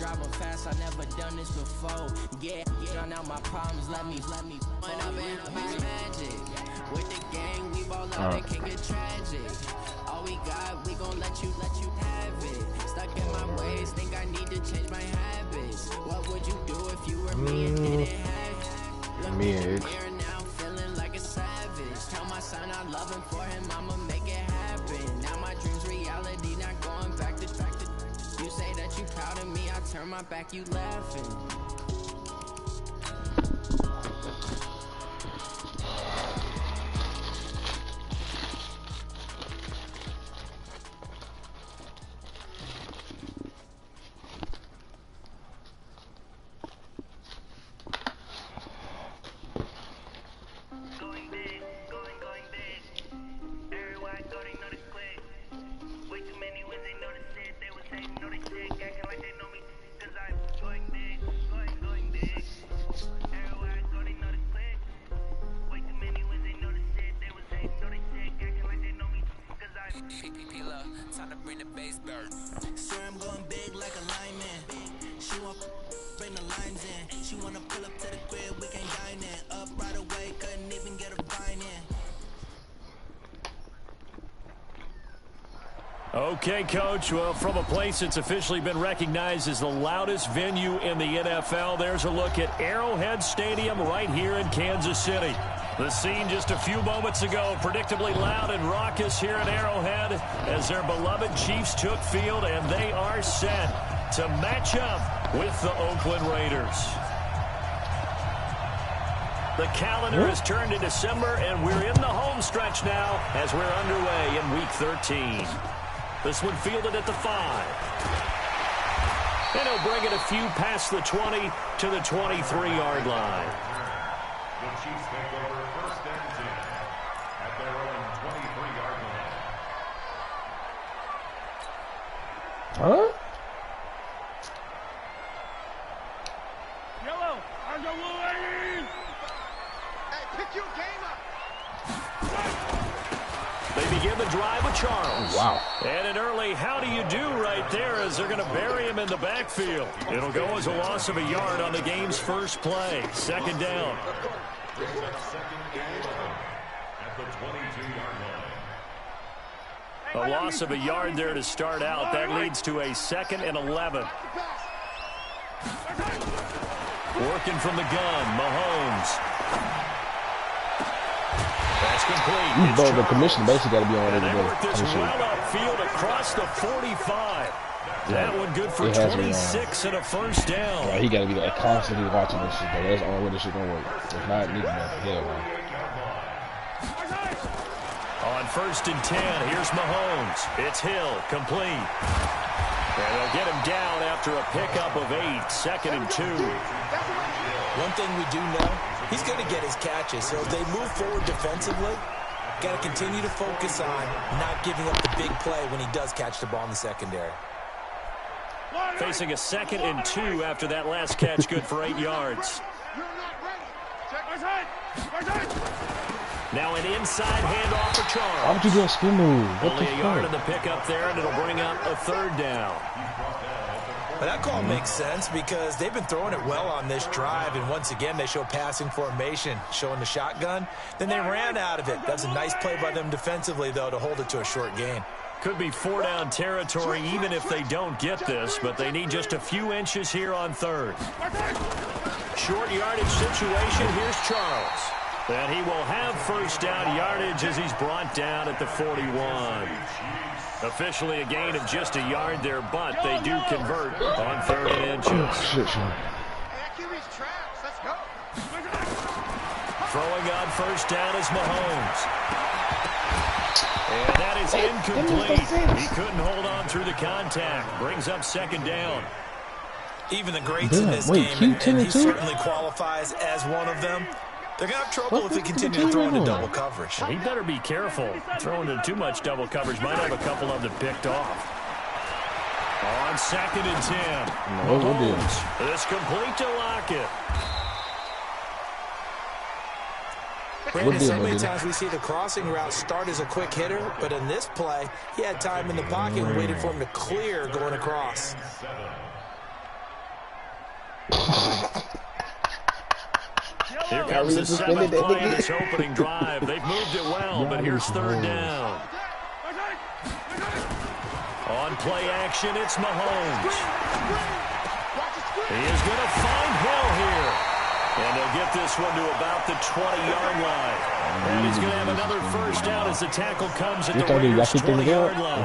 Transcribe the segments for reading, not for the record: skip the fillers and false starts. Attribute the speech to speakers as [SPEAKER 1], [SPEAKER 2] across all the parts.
[SPEAKER 1] driving fast, I never done this before. Yeah, drown out my problems, let me. When I've been magic. With the gang, we ball out, it can get tragic. All we got, we gon' let you have it. Stuck in my ways, think I need to change my habits. What would you do if you were me and didn't have it? Look me in the mirror now, feeling like a savage. Tell my son I love him, for him I'ma make it happen. Now my dreams reality, not going back to. You say that you proud of me, I turn my back, you laughing.
[SPEAKER 2] Okay, Coach. Well, from a place that's officially been recognized as the loudest venue in the NFL, there's a look at Arrowhead Stadium right here in Kansas City. The scene just a few moments ago, predictably loud and raucous here at Arrowhead as their beloved Chiefs took field, and they are set to match up with the Oakland Raiders. The calendar has turned to December, and we're in the home stretch now as we're underway in Week 13. This one fielded at the 5. And he'll bring it a few past the 20 to the 23-yard line.
[SPEAKER 3] The Chiefs take over first and 10 at their own 23-yard line.
[SPEAKER 4] Huh?
[SPEAKER 5] Yellow, are you willing? Hey, pick your game up.
[SPEAKER 2] They begin the drive with Charles.
[SPEAKER 4] Wow.
[SPEAKER 2] And an early how do you do right there as they're going to bury him in the backfield. It'll go as a loss of a yard on the game's first play. Second down. A loss of a yard there to start out. That leads to a 2nd and 11. Working from the gun, Mahomes. That's complete.
[SPEAKER 4] The commission basically got to be on
[SPEAKER 2] and they work this well upfield across the 45. That one good for 26 and a first down.
[SPEAKER 4] Yeah, he got to be like constantly watching this shit, though. That's the only way this shit gonna work. If not, need to hell, man.
[SPEAKER 2] On 1st and 10, here's Mahomes. It's Hill, complete. And they'll get him down after a pickup of 8, 2nd and 2.
[SPEAKER 6] One thing we do know, he's going to get his catches. So if they move forward defensively, got to continue to focus on not giving up the big play when he does catch the ball in the secondary.
[SPEAKER 2] Facing a 2nd and 2 after that last catch, good for 8 yards. Now an inside handoff for Charles.
[SPEAKER 4] Why would you do a spin move? What
[SPEAKER 2] Only
[SPEAKER 4] the
[SPEAKER 2] a yard
[SPEAKER 4] fuck?
[SPEAKER 2] in the pickup there, and it'll bring up a 3rd down.
[SPEAKER 6] But that call makes sense because they've been throwing it well on this drive, and once again they show passing formation, showing the shotgun. Then they ran out of it. That's a nice play by them defensively, though, to hold it to a short gain.
[SPEAKER 2] Could be 4-down territory even if they don't get this, but they need just a few inches here on 3rd. Short yardage situation. Here's Charles. And he will have 1st down yardage as he's brought down at the 41. Officially a gain of just a yard there, but they do convert on 3rd and inches.
[SPEAKER 4] Shit.
[SPEAKER 2] Throwing on 1st down is Mahomes. And that is incomplete. He couldn't hold on through the contact. Brings up 2nd down.
[SPEAKER 6] Even the greats in this game, and he certainly qualifies as one of them, they're going to have trouble if they continue to throw into double coverage.
[SPEAKER 2] He better be careful. Throwing into too much double coverage might have a couple of them picked off. On 2nd and 10. Mahomes. This complete to Lockett.
[SPEAKER 6] Brandon, so many times we see the crossing route start as a quick hitter, but in this play, he had time in the pocket and waited for him to clear going across.
[SPEAKER 2] Here comes the seventh play of this opening drive. They've moved it well, but here's third down. On play action, it's Mahomes. He is going to find Hill here. And they'll get this one to about the 20-yard line. And he's going to have another first down as the tackle comes at the Raiders' 20-yard line.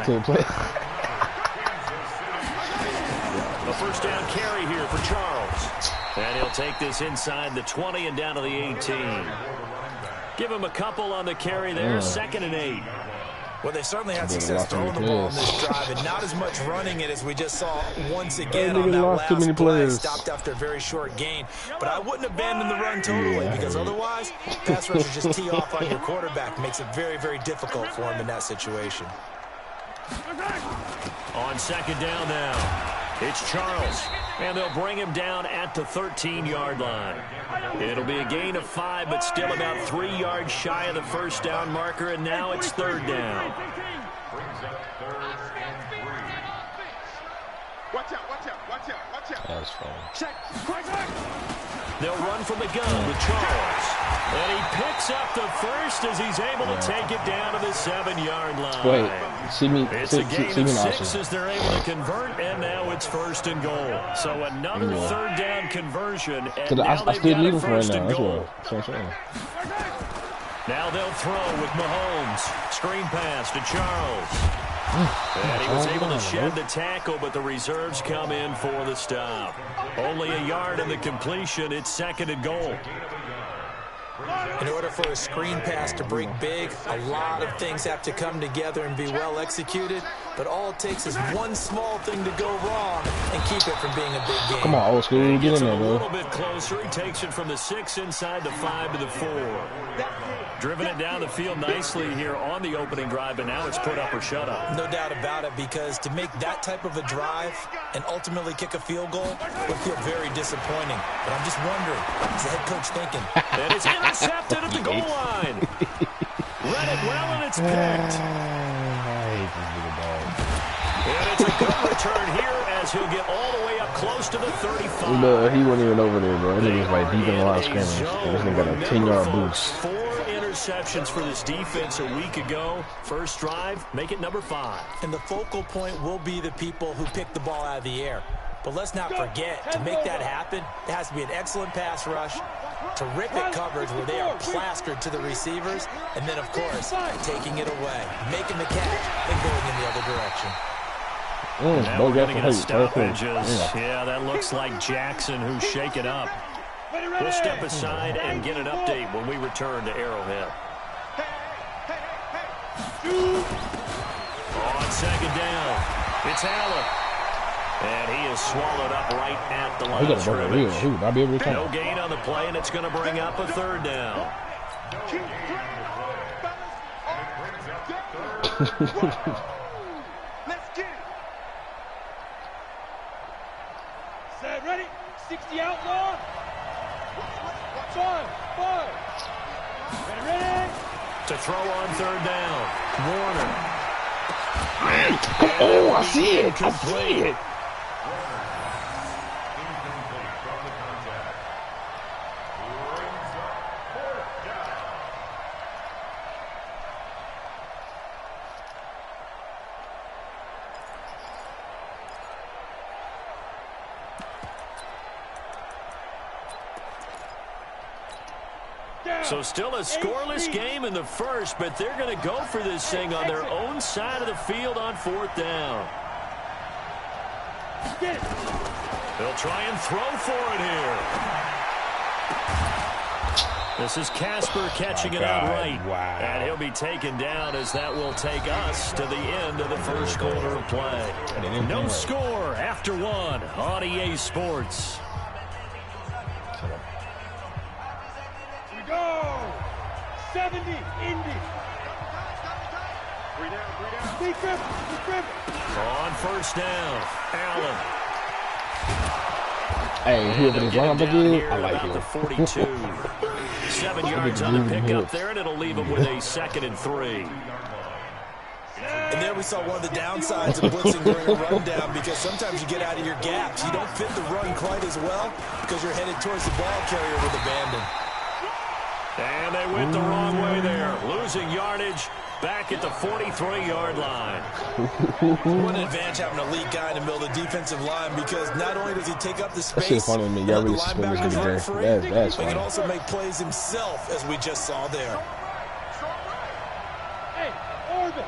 [SPEAKER 2] A first down carry here for Charles. And he'll take this inside the 20 and down to the 18. Give him a couple on the carry there, 2nd and 8.
[SPEAKER 6] Well, they certainly had success throwing the ball in this drive, and not as much running it as we just saw once again on that last play. Stopped after a very short gain. But I wouldn't abandon the run totally, because otherwise, pass rushers just tee off on your quarterback. Makes it very, very difficult for him in that situation.
[SPEAKER 2] On 2nd down now, it's Charles, and they'll bring him down at the 13-yard line. It'll be a gain of 5, but still about 3 yards shy of the first down marker, and now it's third down.
[SPEAKER 5] Watch out, watch out, watch out, watch out.
[SPEAKER 4] That's fine.
[SPEAKER 5] Check.
[SPEAKER 2] They'll run from the gun with Charles. And he picks up the first as he's able to take it down to the 7-yard line.
[SPEAKER 4] Wait, see me.
[SPEAKER 2] It's a gain of 6 as they're able to convert, and now it's 1st and goal. So another third down conversion, and now they've got a 1st and goal. Now they'll throw with Mahomes. Screen pass to Charles. And he was able to shed the tackle, but the reserves come in for the stop. Only a yard in the completion. It's 2nd and goal.
[SPEAKER 6] In order for a screen pass to break big, a lot of things have to come together and be well executed. But all it takes is one small thing to go wrong and keep it from being a big game.
[SPEAKER 4] Come on, old school. Get in there, bro.
[SPEAKER 2] A little bit closer. He takes it from the 6 inside the 5 to the 4. Driven it down the field nicely here on the opening drive, and now it's put up or shut up.
[SPEAKER 6] No doubt about it, because to make that type of a drive and ultimately kick a field goal would feel very disappointing. But I'm just wondering, what's the head coach thinking?
[SPEAKER 2] And it's intercepted at the goal line. Read it well, and it's picked. And it's a good return here as he'll get all the way up close to the 35.
[SPEAKER 4] No, he wasn't even over there, bro. I think he was like deep in the line of scrimmage. This nigga got a 10-yard boost.
[SPEAKER 2] 4 interceptions for this defense a week ago. First drive, make it number 5.
[SPEAKER 6] And the focal point will be the people who pick the ball out of the air. But let's not forget, to make that happen, it has to be an excellent pass rush, terrific coverage where they are plastered to the receivers, and then, of course, taking it away, making the catch, and going in the other direction.
[SPEAKER 2] Now we're going to get a stoppage. Yeah, that looks like Jackson who's shaken up. We'll step aside and get an update when we return to Arrowhead. On 2nd down, it's Allen. And he is swallowed up right at the line of scrimmage. No gain on the play, and it's going to bring up a 3rd down.
[SPEAKER 5] Let's get it. Set, ready? 60 outlaw. 5. Ready?
[SPEAKER 2] To throw on 3rd down, Warner.
[SPEAKER 4] Oh, I see it. I see it.
[SPEAKER 2] So still a scoreless game in the first, but they're going to go for this thing on their own side of the field on 4th down. They'll try and throw for it here. This is Casper catching it outright.
[SPEAKER 4] Wow.
[SPEAKER 2] And he'll be taken down as that will take us to the end of the first quarter of play. No score after 1 on EA Sports.
[SPEAKER 5] Go! 70, Indy. 3 down. Big grip.
[SPEAKER 2] On 1st down, Allen.
[SPEAKER 4] Hey, whoever this linebacker is, I like
[SPEAKER 2] him.
[SPEAKER 4] him.
[SPEAKER 2] 42. 7 yards on the pickup there, and it'll leave him with a 2nd and 3.
[SPEAKER 6] And there we saw one of the downsides of blitzing during a rundown, because sometimes you get out of your gaps. You don't fit the run quite as well because you're headed towards the ball carrier with abandon.
[SPEAKER 2] And they went the wrong way there, losing yardage back at the 43-yard line.
[SPEAKER 6] What an advantage having an elite guy in the middle of the defensive line, because not only does he take up the space,
[SPEAKER 4] that shit funny to me. Y'all really suspend this nigga free, that's
[SPEAKER 6] he
[SPEAKER 4] funny.
[SPEAKER 6] can also make plays himself, as we just saw there.
[SPEAKER 5] Hey, Orbit.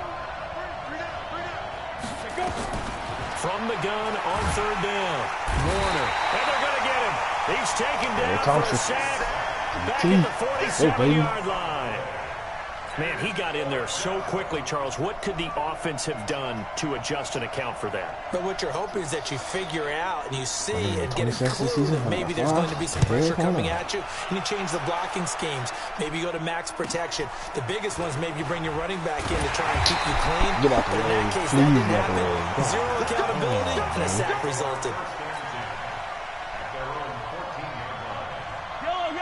[SPEAKER 2] From the gun on 3rd down. Warner. And they're going to get him. He's taken down for a sack. Back at the 47-yard line. Man, he got in there so quickly, Charles. What could the offense have done to adjust and account for that?
[SPEAKER 6] But what you're hoping is that you figure out and you see and get a clue that maybe there's going to be some pressure coming at you, and you change the blocking schemes. Maybe you go to max protection. The biggest ones, maybe you bring your running back in to try and keep you clean.
[SPEAKER 4] Get out the
[SPEAKER 6] but in
[SPEAKER 4] way.
[SPEAKER 6] that case,
[SPEAKER 4] Please
[SPEAKER 6] that didn't
[SPEAKER 4] get out the
[SPEAKER 6] happen.
[SPEAKER 4] way.
[SPEAKER 6] Zero accountability, and a sack resulted.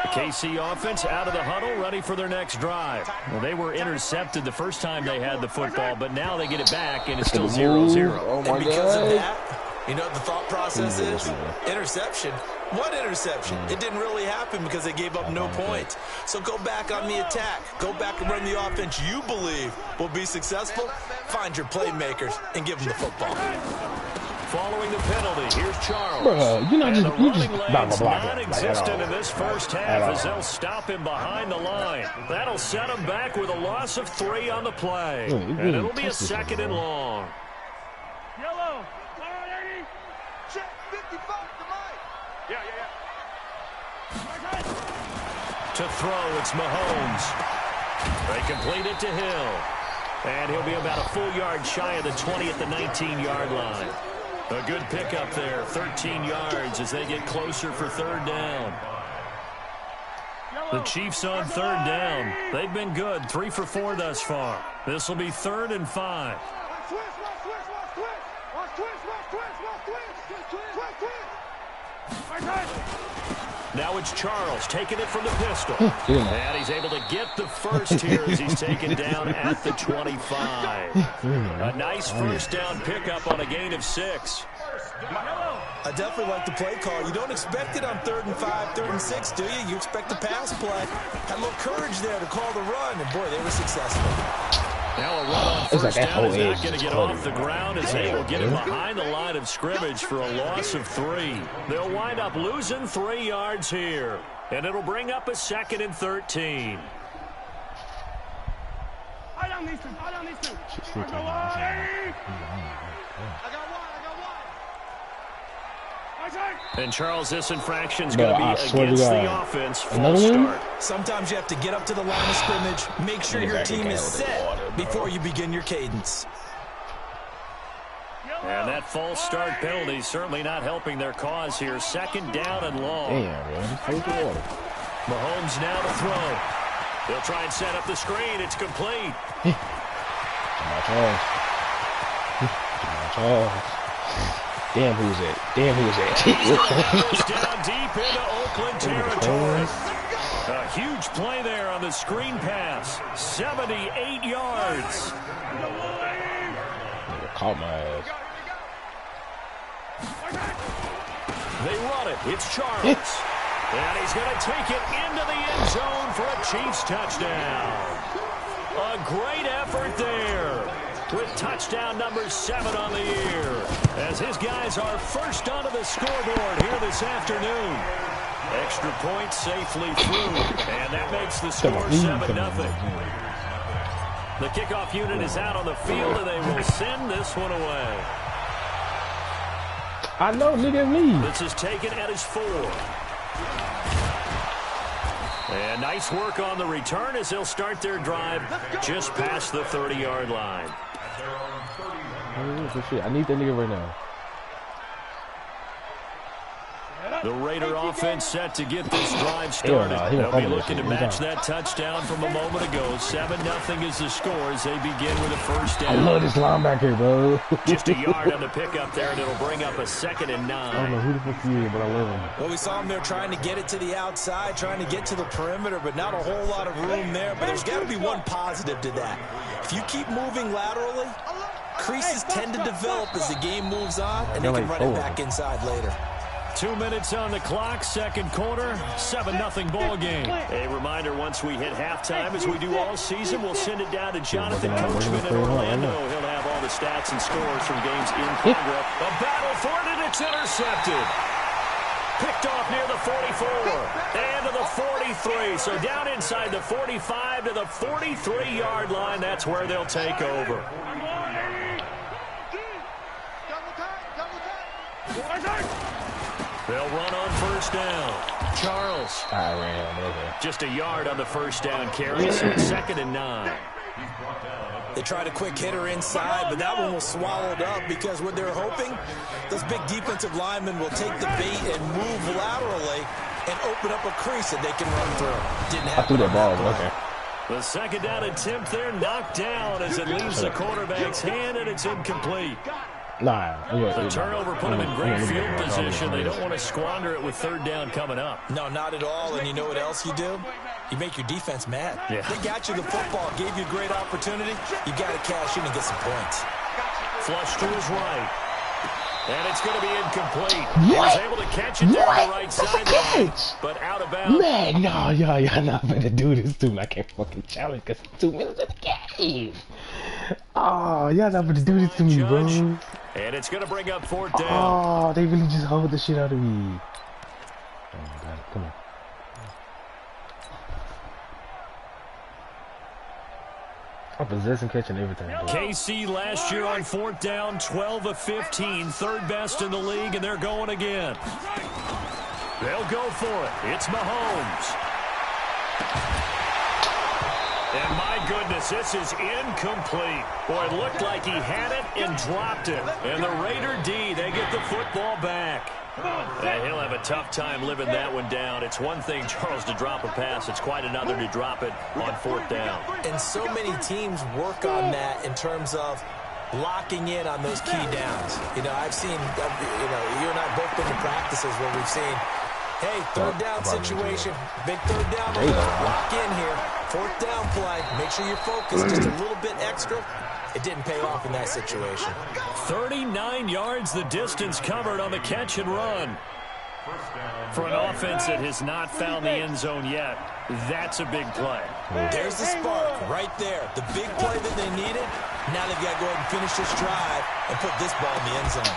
[SPEAKER 2] KC offense out of the huddle, ready for their next drive. Well, they were intercepted the first time they had the football, but now they get it back, and it's still 0-0.
[SPEAKER 4] Oh my
[SPEAKER 6] And because
[SPEAKER 4] God.
[SPEAKER 6] of that, you know what the thought process is? Interception. What interception? It didn't really happen because they gave up no points. So go back on the attack. Go back and run the offense you believe will be successful. Find your playmakers and give them the football.
[SPEAKER 2] Following the penalty, here's Charles.
[SPEAKER 4] Bruh, you
[SPEAKER 2] And the
[SPEAKER 4] just
[SPEAKER 2] running
[SPEAKER 4] not
[SPEAKER 2] lane's
[SPEAKER 4] block it.
[SPEAKER 2] non-existent in this first half
[SPEAKER 4] all.
[SPEAKER 2] as they'll stop him behind the line. That'll set him back with a loss of 3 on the play. And it'll be a 2nd and long.
[SPEAKER 5] Yellow. All right, 80. Check 55 to Mike. Yeah.
[SPEAKER 2] To throw, it's Mahomes. They complete it to Hill. And he'll be about a full yard shy of the 20 at the 19-yard line. A good pickup there, 13 yards as they get closer for 3rd down. The Chiefs on 3rd down. They've been good, 3 for 4 thus far. This will be 3rd and 5. Now it's Charles taking it from the pistol. And he's able to get the first here as he's taken down at the 25. A nice first down pickup on a gain of 6.
[SPEAKER 6] I definitely like the play call. You don't expect it on 3rd and 5, 3rd and 6, do you? You expect the pass play. Had a little courage there to call the run, and boy, they were successful.
[SPEAKER 2] Now a run on first down is not going to get
[SPEAKER 4] close.
[SPEAKER 2] off the ground as they will get him behind the line of scrimmage for a loss of 3. They'll wind up losing 3 yards here, and it'll bring up a 2nd and 13.
[SPEAKER 5] I got one.
[SPEAKER 2] And Charles, this infraction's going to be
[SPEAKER 4] I swear to
[SPEAKER 2] against
[SPEAKER 4] God.
[SPEAKER 2] the offense.
[SPEAKER 4] Another
[SPEAKER 2] False
[SPEAKER 4] one?
[SPEAKER 2] start.
[SPEAKER 6] Sometimes you have to get up to the line of scrimmage, make sure your team is set before you begin your cadence.
[SPEAKER 2] And that false start penalty certainly not helping their cause here. 2nd down and long.
[SPEAKER 4] Damn, man. Take the water.
[SPEAKER 2] Mahomes now to throw. They'll try and set up the screen. It's complete.
[SPEAKER 4] Jamal Charles. Jamal Charles. Damn, who's it? Damn, who's it?
[SPEAKER 2] Goes down deep into Oakland territory. A huge play there on the screen pass. 78 yards.
[SPEAKER 4] Nigga caught my ass.
[SPEAKER 2] They run it. It's Charles. And he's going to take it into the end zone for a Chiefs touchdown. A great effort there with touchdown number 7 on the year as his guys are first onto the scoreboard here this afternoon. Extra point safely through, and that makes the score 7-0. The kickoff unit is out on the field, and they will send this one away.
[SPEAKER 4] I know, nigga, me.
[SPEAKER 2] This is taken at his 4. And nice work on the return as they'll start their drive just past the 30-yard line.
[SPEAKER 4] I need that nigga right now.
[SPEAKER 2] The Raider offense set to get this drive started. They'll be looking to match that touchdown from a moment ago. 7-0 is the score as they begin with a first down.
[SPEAKER 4] I love this linebacker, bro.
[SPEAKER 2] Just a yard on the pickup there, and it'll bring up a 2nd and 9.
[SPEAKER 4] I don't know who the fuck he is, but I love him.
[SPEAKER 6] Well, we saw him there trying to get it to the outside, trying to get to the perimeter, but not a whole lot of room there. But there's got to be one positive to that. If you keep moving laterally, creases tend to develop as the game moves on, and they can run it back inside later.
[SPEAKER 2] 2 minutes on the clock, second quarter, 7-0 ball game. A reminder, once we hit halftime, as we do all season, we'll send it down to Jonathan Coachman in Orlando. He'll have all the stats and scores from games in progress. A battle for it, and it's intercepted. Picked off near the 44 and to the 43. So down inside the 45 to the 43-yard line. That's where they'll take over. They'll run on first down. Charles. Just a yard on the first down carry, so it's 2nd and 9.
[SPEAKER 6] They tried a quick hitter inside, but that one was swallowed up because what they're hoping, those big defensive linemen will take the bait and move laterally and open up a crease that they can run through. Didn't happen.
[SPEAKER 4] I threw that ball, okay.
[SPEAKER 2] The second down attempt there knocked down as it leaves the quarterback's hand, and it's incomplete. The turnover put them in great field position. They don't want to squander it with third down coming up.
[SPEAKER 6] No, not at all. And you know what else you do? You make your defense mad. Yeah. They got you the football, gave you a great opportunity. You got to cash in and get some points.
[SPEAKER 2] Flush to his right. And it's going to be incomplete. He was able to catch it there on the right side, but out of bounds.
[SPEAKER 4] Man, no, y'all not going to do this to me. I can't fucking challenge because 2 minutes of the game. Oh, y'all not going to do this to me, bro.
[SPEAKER 2] And it's going to bring up 4th down.
[SPEAKER 4] Oh, they really just hold the shit out of me. Oh, my God. Come on. I'm possessing, catching everything. Bro.
[SPEAKER 2] KC last year on 4th down, 12 of 15, 3rd best in the league, and they're going again. They'll go for it. It's Mahomes. And my goodness, this is incomplete. Boy, it looked like he had it and dropped it. And the Raider D, they get the football back. And he'll have a tough time living that one down. It's one thing, Charles, to drop a pass. It's quite another to drop it on 4th down.
[SPEAKER 6] And so many teams work on that in terms of locking in on those key downs. You know, I've seen, you and I both been to practices where we've seen, hey, third down situation, big third down, lock in here. 4th down play, make sure you're focused just a little bit extra. It didn't pay off in that situation.
[SPEAKER 2] 39 yards the distance covered on the catch and run. For an offense that has not found the end zone yet, that's a big play.
[SPEAKER 6] There's the spark right there. The big play that they needed. Now they've got to go ahead and finish this drive and put this ball in the end zone.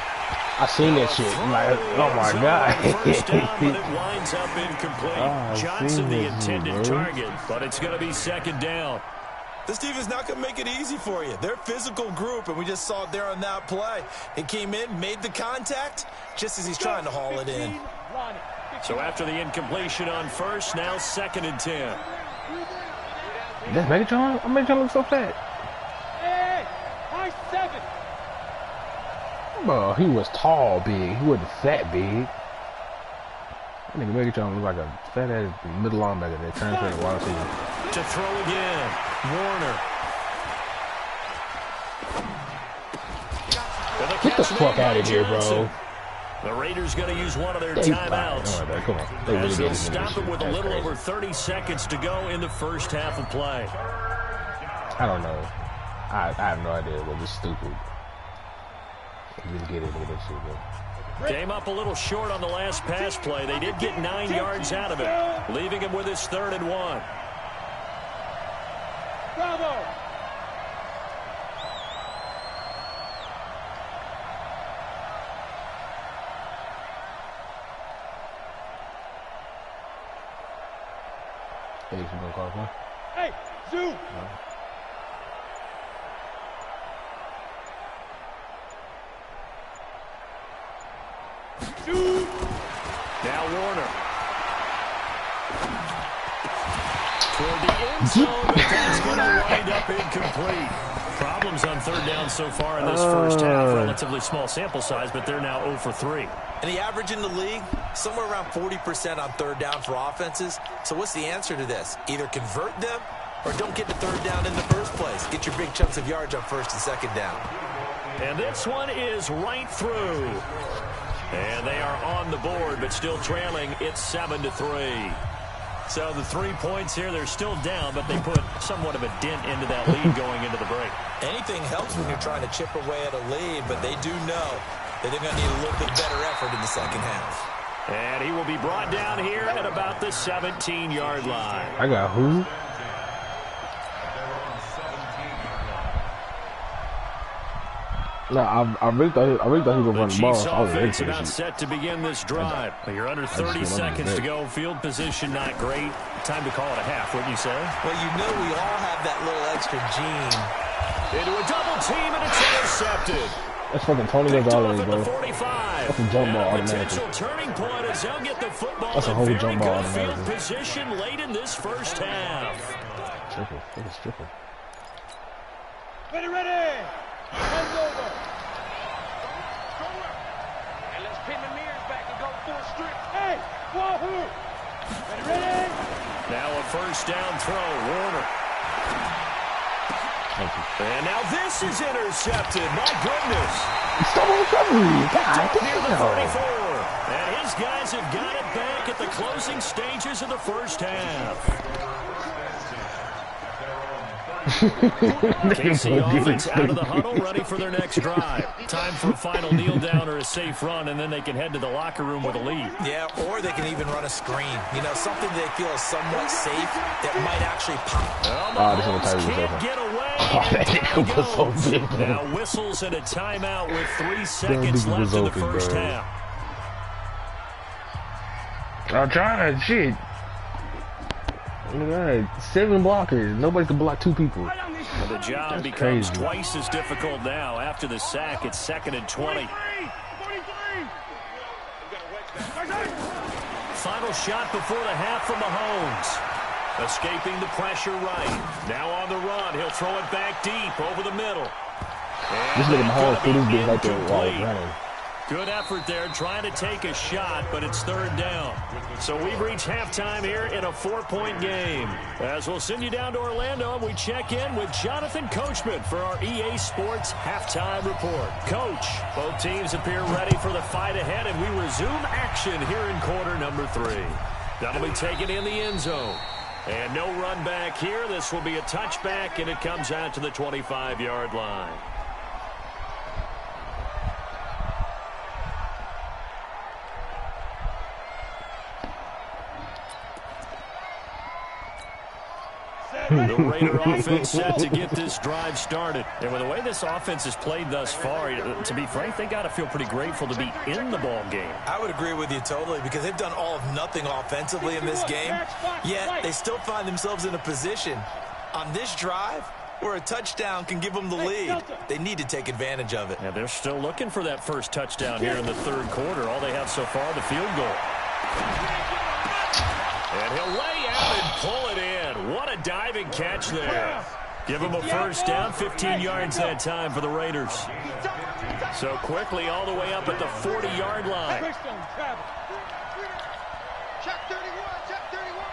[SPEAKER 4] I seen that shit. Like, oh my God.
[SPEAKER 2] First down, but it winds up incomplete. Johnson the intended target, but it's going to be 2nd down.
[SPEAKER 6] This defense not going to make it easy for you. They're a physical group, and we just saw it there on that play. It came in, made the contact, just as he's trying to haul it in.
[SPEAKER 2] So after the incompletion on first, now 2nd and 10.
[SPEAKER 4] That's Megatron? Megatron looks so fat.
[SPEAKER 5] Hey, high 7.
[SPEAKER 4] Bro, he was tall, big. He wasn't fat, big. That nigga Megatron look like a fat-ass middle linebacker that transferred to wide receiver.
[SPEAKER 2] To throw again, Warner.
[SPEAKER 4] Get the fuck out of here, bro.
[SPEAKER 2] The Raiders going to use one of their timeouts.
[SPEAKER 4] Right, come on. They
[SPEAKER 2] as
[SPEAKER 4] really
[SPEAKER 2] they'll stop it with a little over 30 seconds to go in the first half of play.
[SPEAKER 4] I don't know. I have no idea, but it's stupid. Just get it with that shit, bro.
[SPEAKER 2] Came up a little short on the last pass play. They did get 9 yards out of it, leaving him with his 3rd and 1.
[SPEAKER 5] Bravo!
[SPEAKER 4] Hey, you gonna call for?
[SPEAKER 5] Hey, Zoo!
[SPEAKER 2] Now Warner. Toward the end zone, but that's going to wind up incomplete. Problems on 3rd down so far in this first half. Relatively small sample size, but they're now 0 for 3.
[SPEAKER 6] And the average in the league, somewhere around 40% on 3rd down for offenses. So what's the answer to this? Either convert them or don't get to 3rd down in the first place. Get your big chunks of yards on 1st and 2nd down.
[SPEAKER 2] And this one is right through. And they are on the board, but still trailing. It's 7-3. So the 3 points here, they're still down, but they put somewhat of a dent into that lead going into the break.
[SPEAKER 6] Anything helps when you're trying to chip away at a lead, but they do know that they're going to need a little bit better effort in the second half.
[SPEAKER 2] And he will be brought down here at about the 17-yard line.
[SPEAKER 4] I got who? No, I really thought he was going to run the ball.
[SPEAKER 2] Chiefs
[SPEAKER 4] I was ready
[SPEAKER 2] offense
[SPEAKER 4] for
[SPEAKER 2] about
[SPEAKER 4] this shit.
[SPEAKER 2] set to begin this drive. You're under 30 seconds to go. Field position not great. Time to call it a half, wouldn't you say?
[SPEAKER 6] Well, you know we all have that little extra gene.
[SPEAKER 2] Into a double team, and it's intercepted.
[SPEAKER 4] That's fucking Tony Gonzalez, bro.
[SPEAKER 2] 45.
[SPEAKER 4] That's a jump ball
[SPEAKER 2] And a
[SPEAKER 4] automatically.
[SPEAKER 2] potential turning point as they'll get the football
[SPEAKER 4] That's a
[SPEAKER 2] in
[SPEAKER 4] whole
[SPEAKER 2] very
[SPEAKER 4] jump ball
[SPEAKER 2] good field
[SPEAKER 4] automatically.
[SPEAKER 2] position late in this first half.
[SPEAKER 4] Triple. What is triple?
[SPEAKER 5] Ready, ready. Hands over. And let's pin the mirrors back and go full strip. Hey, wahoo. Ready, ready.
[SPEAKER 2] Now a first down throw. Warner. And now this is intercepted. My goodness.
[SPEAKER 4] Stop recovery. God
[SPEAKER 2] Near the 34.
[SPEAKER 4] damn.
[SPEAKER 2] And his guys have got it back at the closing stages of the first half. KC offense out of the huddle, ready for their next drive. Time for a final kneel down or a safe run, and then they can head to the locker room with a lead.
[SPEAKER 6] Yeah, or they can even run a screen. You know, something they feel is somewhat safe that might actually pop.
[SPEAKER 4] This is a Tyrese
[SPEAKER 2] Can't
[SPEAKER 4] open.
[SPEAKER 2] get away.
[SPEAKER 4] Oh, that nigga was so big, bro.
[SPEAKER 2] Now whistles and a timeout with 3
[SPEAKER 4] nigga
[SPEAKER 2] seconds left
[SPEAKER 4] was
[SPEAKER 2] in the
[SPEAKER 4] open,
[SPEAKER 2] first
[SPEAKER 4] bro.
[SPEAKER 2] half.
[SPEAKER 4] I'm trying to shit. Alright, 7 blockers. Nobody can block 2 people.
[SPEAKER 2] Well, the job
[SPEAKER 4] That's
[SPEAKER 2] becomes
[SPEAKER 4] crazy.
[SPEAKER 2] twice as difficult now. After the sack, it's 2nd and 20.
[SPEAKER 5] 43.
[SPEAKER 2] Final shot before the half from Mahomes. Escaping the pressure right. Now on the run. He'll throw it back deep over the middle.
[SPEAKER 4] This nigga Mahomes threw this bitch right there while I was
[SPEAKER 2] Incomplete.
[SPEAKER 4] running.
[SPEAKER 2] Good effort there, trying to take a shot, but it's 3rd down. So we've reached halftime here in a 4-point game. As we'll send you down to Orlando, we check in with Jonathan Coachman for our EA Sports Halftime Report. Coach, both teams appear ready for the fight ahead, and we resume action here in quarter number 3. That'll be taken in the end zone. And no run back here. This will be a touchback, and it comes out to the 25-yard line. The Raider offense set to get this drive started. And with the way this offense has played thus far, to be frank, they got to feel pretty grateful to be in the ball game.
[SPEAKER 6] I would agree with you totally because they've done all of nothing offensively in this game, yet they still find themselves in a position on this drive where a touchdown can give them the lead. They need to take advantage of it.
[SPEAKER 2] And they're still looking for that first touchdown here in the 3rd quarter. All they have so far, the field goal. And he'll lay out and pull it in. What a diving catch there. Give him a first down, 15 yards that time for the Raiders. So quickly all the way up at the 40-yard line.
[SPEAKER 5] Check 31, check 31.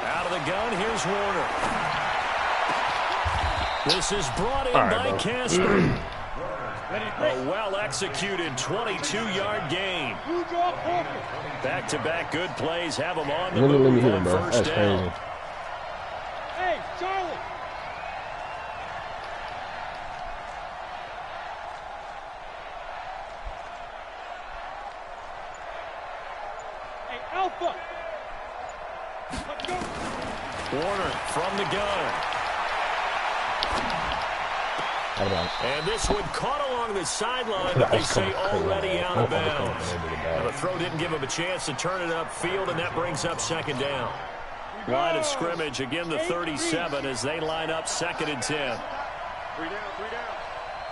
[SPEAKER 2] Out of the gun, here's Warner. This is brought in by Casper. A well-executed 22-yard gain. Back-to-back good plays have him on the
[SPEAKER 4] Let me
[SPEAKER 2] move
[SPEAKER 4] hit
[SPEAKER 2] on
[SPEAKER 4] him, bro.
[SPEAKER 2] first
[SPEAKER 4] That's
[SPEAKER 2] down.
[SPEAKER 4] crazy.
[SPEAKER 5] Hey, Charlie. Hey, Alpha. Let's go.
[SPEAKER 2] Warner from the gun. And this one caught along the sideline, but they say already out of bounds. Now, the throw didn't give him a chance to turn it upfield, and that brings up 2nd down. Line of scrimmage, again the 37 as they line up 2nd and 10.
[SPEAKER 5] 3 down, 3 down.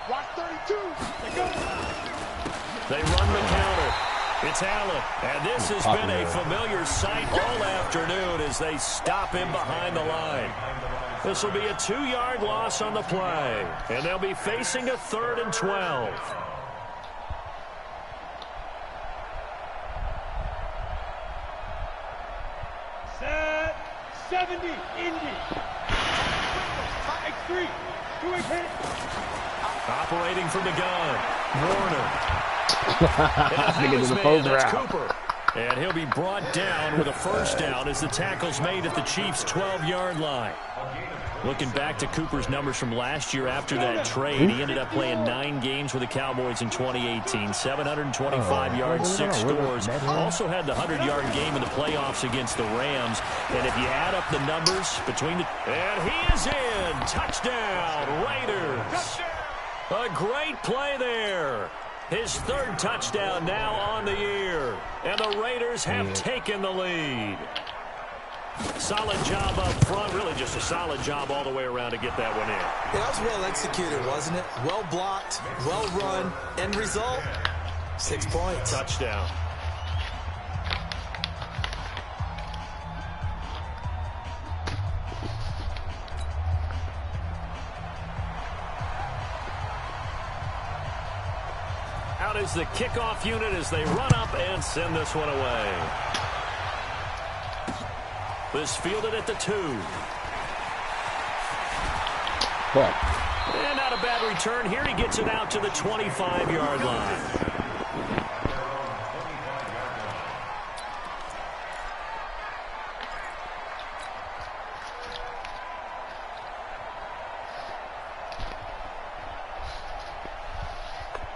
[SPEAKER 5] Watch 32. They go.
[SPEAKER 2] They run the counter. It's Allen, and this has been a familiar sight all afternoon as they stop him behind the line. This will be a 2-yard loss on the play, and they'll be facing a 3rd and 12.
[SPEAKER 5] Set 70, Indy. X3, doing hit.
[SPEAKER 2] Operating from the gun, Warner.
[SPEAKER 4] Niggas in the
[SPEAKER 2] Man,
[SPEAKER 4] first
[SPEAKER 2] that's
[SPEAKER 4] round.
[SPEAKER 2] Cooper. And he'll be brought down with a first down as the tackle's made at the Chiefs' 12-yard line. Looking back to Cooper's numbers from last year after that trade, he ended up playing 9 games with the Cowboys in 2018. 725 yards, 6 scores. Also had the 100-yard game in the playoffs against the Rams. And if you add up the numbers between the... And he is in! Touchdown, Raiders! A great play there. His 3rd touchdown now on the year. And the Raiders have taken the lead. Solid job up front. Really just a solid job all the way around to get that one in.
[SPEAKER 6] Yeah, that was well executed, wasn't it? Well blocked, well run. End result, 6 points.
[SPEAKER 2] Touchdown. Out is the kickoff unit as they run up and send this one away. This fielded at the 2.
[SPEAKER 4] What?
[SPEAKER 2] And not a bad return. Here he gets it out to the 25-yard line.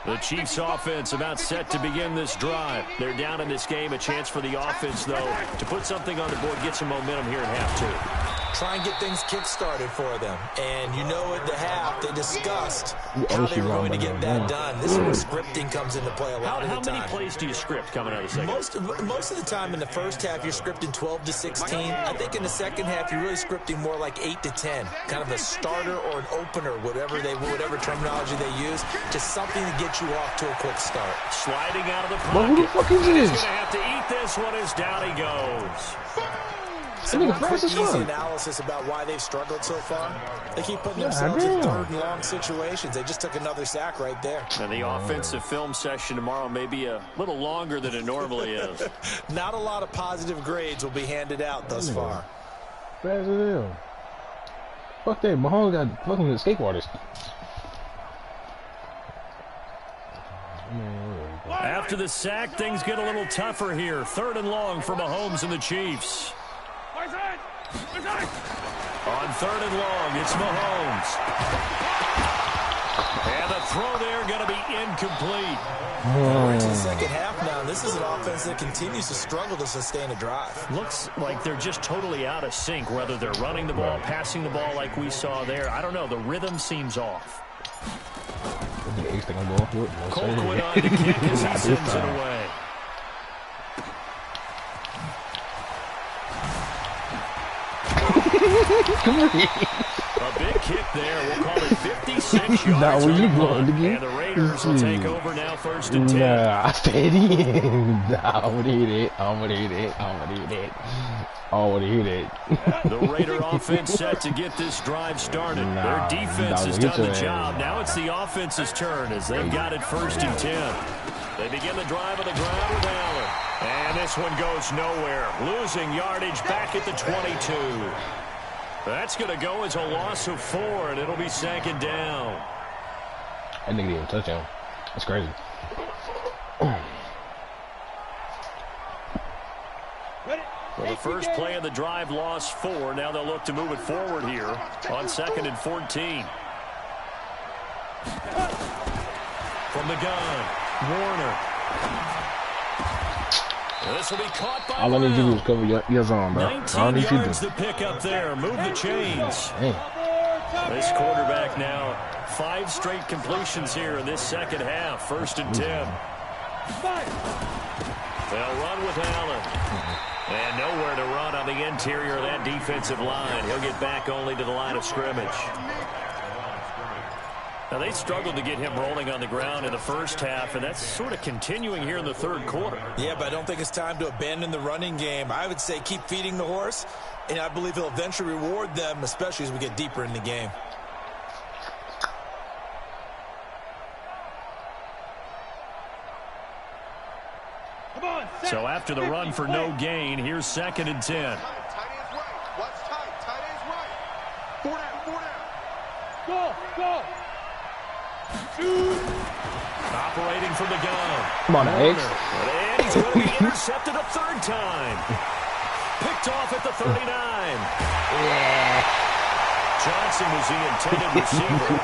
[SPEAKER 2] The Chiefs offense about set to begin this drive. They're down in this game. A chance for the offense, though, to put something on the board, get some momentum here at half 2.
[SPEAKER 6] Try and get things kick-started for them. And you know at the half, they discussed how they were going to get that done. This is where scripting comes into play a lot of the time.
[SPEAKER 2] How many plays do you script coming out of the second?
[SPEAKER 6] Most of the time in the first half, you're scripting 12 to 16. I think in the second half, you're really scripting more like 8 to 10. Kind of a starter or an opener, whatever terminology they use, just something to get you off to a quick start.
[SPEAKER 2] Sliding out of the pocket.
[SPEAKER 4] Well, who the fuck is this?
[SPEAKER 2] He's going to have to eat this one as down he goes.
[SPEAKER 6] Some quick, easy analysis about why they've struggled so far. They keep putting themselves in 3rd and long situations. They just took another sack right there.
[SPEAKER 2] And the offensive film session tomorrow may be a little longer than it normally is.
[SPEAKER 6] Not a lot of positive grades will be handed out thus far.
[SPEAKER 4] Bad as hell. Fuck that. Mahomes got fucking the skateboarders.
[SPEAKER 2] After the sack, things get a little tougher here. 3rd and long for Mahomes and the Chiefs. On 3rd and long, it's Mahomes. And the throw there going to be incomplete.
[SPEAKER 6] We're into the second half now. This is an offense that continues to struggle to sustain a drive.
[SPEAKER 2] Looks like they're just totally out of sync, whether they're running the ball, passing the ball like we saw there. I don't know. The rhythm seems off. Colquitt on to kick as he sends it away. A big kick there. We'll call it 56 yards. And the Raiders will take over now 1st and 10.
[SPEAKER 4] Nah, stay in. I want to hit it. I want to hit it. I want to hit it. I want to hit it.
[SPEAKER 2] The Raider offense set to get this drive started. Their defense has done the job. Now it's the offense's turn as they've got it 1st and 10. They begin the drive on the ground with Allen. And this one goes nowhere. Losing yardage back at the 22. That's going to go as a loss of 4, and it'll be 2nd down.
[SPEAKER 4] That nigga didn't even touch him. That's crazy.
[SPEAKER 2] Well, the first play of the drive lost 4. Now they'll look to move it forward here on 2nd and 14. From the gun, Warner. This will be caught by
[SPEAKER 4] all I need to do is cover your zone, bro.
[SPEAKER 2] 19 yards the pick up there. Move the chains. This quarterback now 5 straight completions here in this second half. 1st and 10. They'll run with Allen. And nowhere to run on the interior of that defensive line. He'll get back only to the line of scrimmage. Now, they struggled to get him rolling on the ground in the first half, and that's sort of continuing here in the 3rd quarter.
[SPEAKER 6] Yeah, but I don't think it's time to abandon the running game. I would say keep feeding the horse, and I believe he'll eventually reward them, especially as we get deeper in the game.
[SPEAKER 2] So after the run for no gain, here's 2nd and 10.
[SPEAKER 5] Tight ends right. Watch tight. Tight ends right. 4 down. 4 down. Go.
[SPEAKER 2] Operating from the gun.
[SPEAKER 4] Come on, Eggs.
[SPEAKER 2] And he's going to be intercepted a 3rd time. Picked off at the 39.
[SPEAKER 4] Yeah.
[SPEAKER 2] Johnson was the intended receiver.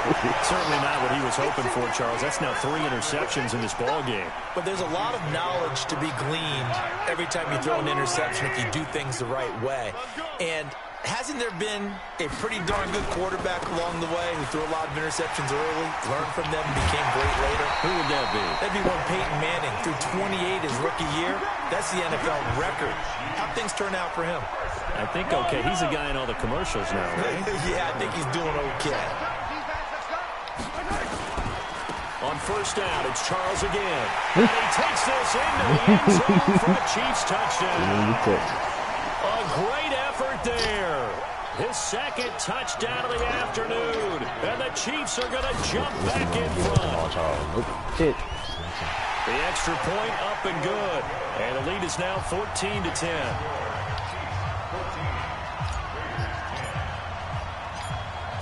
[SPEAKER 2] Certainly not what he was hoping for, Charles. That's now 3 interceptions in this ball game.
[SPEAKER 6] But there's a lot of knowledge to be gleaned every time you throw an interception if you do things the right way. And hasn't there been a pretty darn good quarterback along the way who threw a lot of interceptions early, learned from them, and became great later?
[SPEAKER 2] Who would that be?
[SPEAKER 6] That'd be one Peyton Manning. Threw 28 his rookie year. That's the NFL record. How'd things turn out for him?
[SPEAKER 2] I think okay. He's a guy in all the commercials now, right?
[SPEAKER 6] Yeah, I think he's doing okay.
[SPEAKER 2] On first down, it's Charles again. And he takes this into the end zone for a Chiefs touchdown. A great effort there. His second touchdown of the afternoon. And the Chiefs are going to jump back in front. The extra point up and good. And the lead is now 14-10.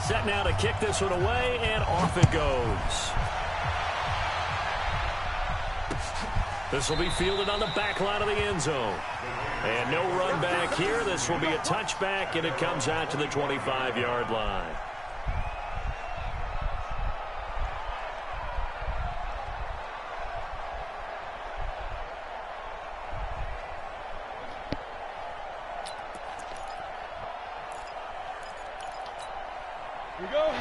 [SPEAKER 2] Set now to kick this one away, and off it goes. This will be fielded on the back line of the end zone. And no run back here. This will be a touchback, and it comes out to the 25-yard line.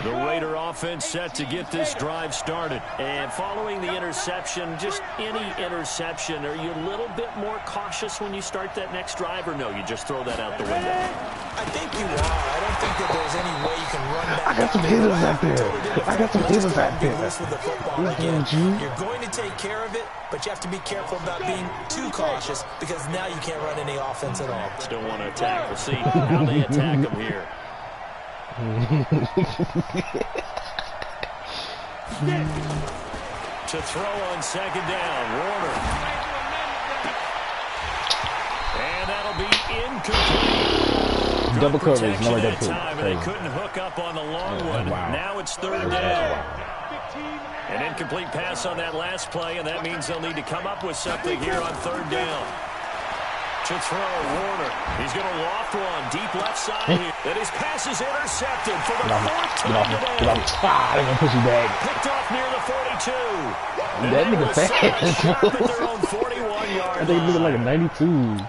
[SPEAKER 2] The Raider offense set to get this drive started. And following the interception, just any interception, are you a little bit more cautious when you start that next drive, or no, you just throw that out the window?
[SPEAKER 6] I think you are. I don't think that there's any way you can run back.
[SPEAKER 4] I got some hitters out there. I got some hitters out there.
[SPEAKER 6] With the football again. You're going to take care of it, but you have to be careful about being too cautious because now you can't run any offense at all.
[SPEAKER 2] Still want to attack. We'll see how they attack them here. To throw on second down, Warner. And that'll be incomplete.
[SPEAKER 4] Double coverage,
[SPEAKER 2] no
[SPEAKER 4] double
[SPEAKER 2] time, and they couldn't hook up on the long one.
[SPEAKER 4] Wow.
[SPEAKER 2] Now it's third down. An incomplete pass on that last play, and that means they'll need to come up with something here on third down. To throw, Warner. He's going to loft one deep left side here. And his pass is intercepted for the fourth time today.
[SPEAKER 4] They're going to push you back.
[SPEAKER 2] Picked off near the 42.
[SPEAKER 4] That nigga fast.
[SPEAKER 2] At their own 41-yard
[SPEAKER 4] I think he looking like a 92.